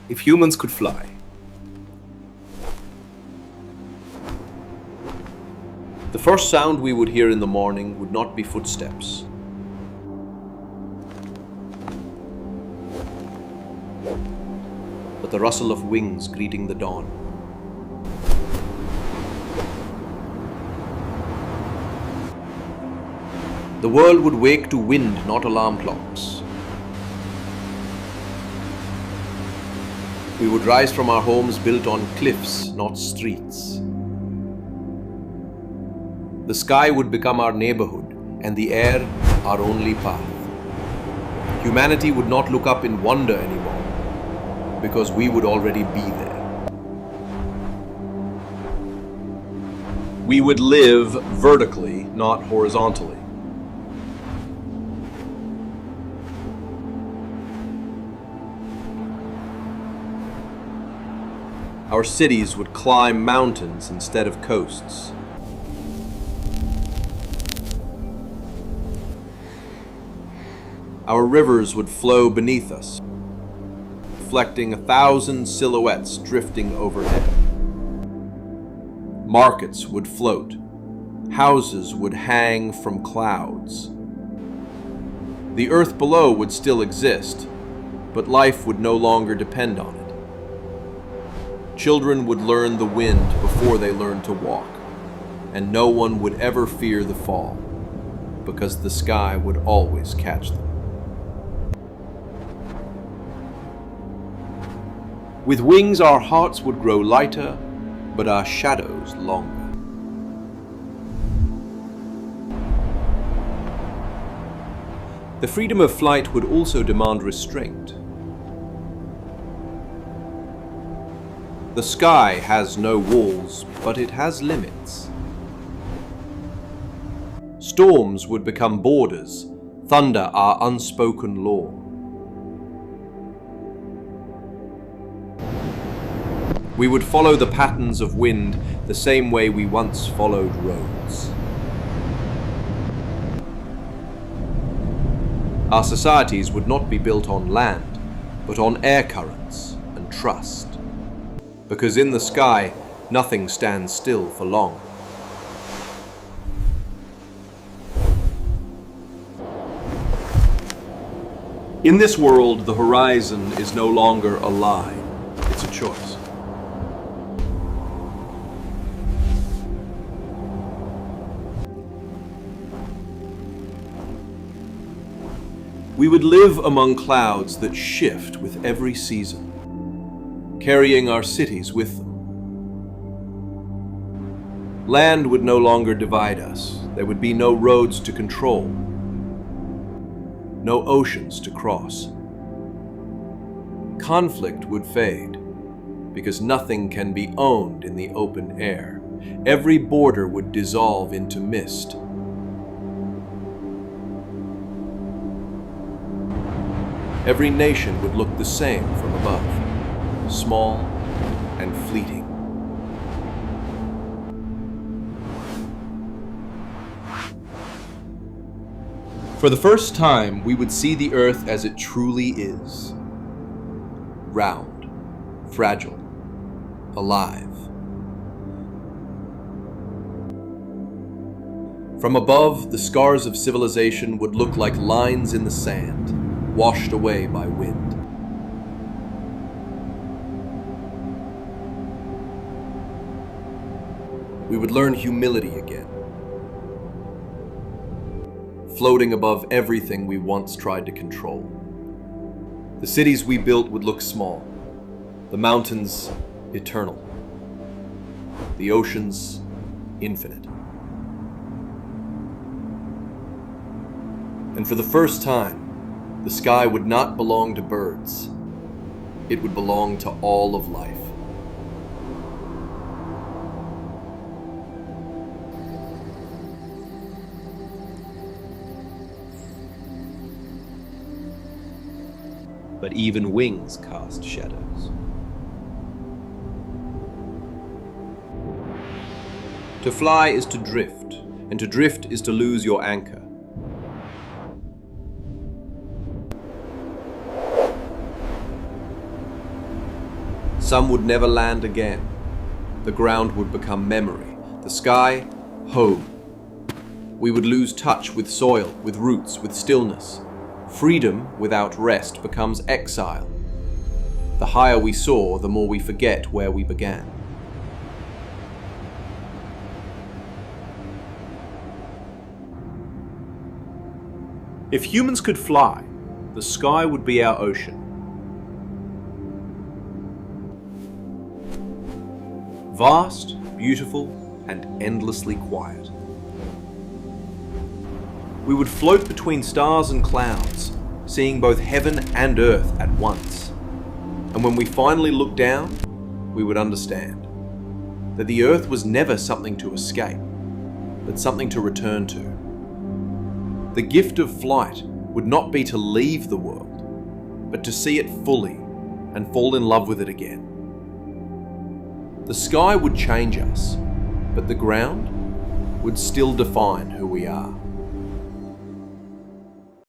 if humans could fly. The first sound we would hear in the morning would not be footsteps, but the rustle of wings greeting the dawn. The world would wake to wind, not alarm clocks. We would rise from our homes built on cliffs, not streets. The sky would become our neighborhood, and the air our only path. Humanity would not look up in wonder anymore, because we would already be there. We would live vertically, not horizontally. Our cities would climb mountains instead of coasts. Our rivers would flow beneath us, reflecting 1,000 silhouettes drifting overhead. Markets would float. Houses would hang from clouds. The earth below would still exist, but life would no longer depend on it. Children would learn the wind before they learned to walk, and no one would ever fear the fall, because the sky would always catch them. With wings, our hearts would grow lighter, but our shadows longer. The freedom of flight would also demand restraint. The sky has no walls, but it has limits. Storms would become borders, thunder our unspoken law. We would follow the patterns of wind the same way we once followed roads. Our societies would not be built on land, but on air currents and trust. Because in the sky, nothing stands still for long. In this world, the horizon is no longer a line, it's a choice. We would live among clouds that shift with every season, carrying our cities with them. Land would no longer divide us. There would be no roads to control, no oceans to cross. Conflict would fade, because nothing can be owned in the open air. Every border would dissolve into mist. Every nation would look the same from above, small and fleeting. For the first time, we would see the earth as it truly is. Round, fragile, alive. From above, the scars of civilization would look like lines in the sand, washed away by wind. We would learn humility again, floating above everything we once tried to control. The cities we built would look small, the mountains eternal, the oceans infinite. And for the first time, the sky would not belong to birds. It would belong to all of life. But even wings cast shadows. To fly is to drift, and to drift is to lose your anchor. Some would never land again. The ground would become memory, the sky, home. We would lose touch with soil, with roots, with stillness. Freedom without rest becomes exile. The higher we soar, the more we forget where we began. If humans could fly, the sky would be our ocean. Vast, beautiful, and endlessly quiet. We would float between stars and clouds, seeing both heaven and earth at once. And when we finally looked down, we would understand that the earth was never something to escape, but something to return to. The gift of flight would not be to leave the world, but to see it fully and fall in love with it again. The sky would change us, but the ground would still define who we are.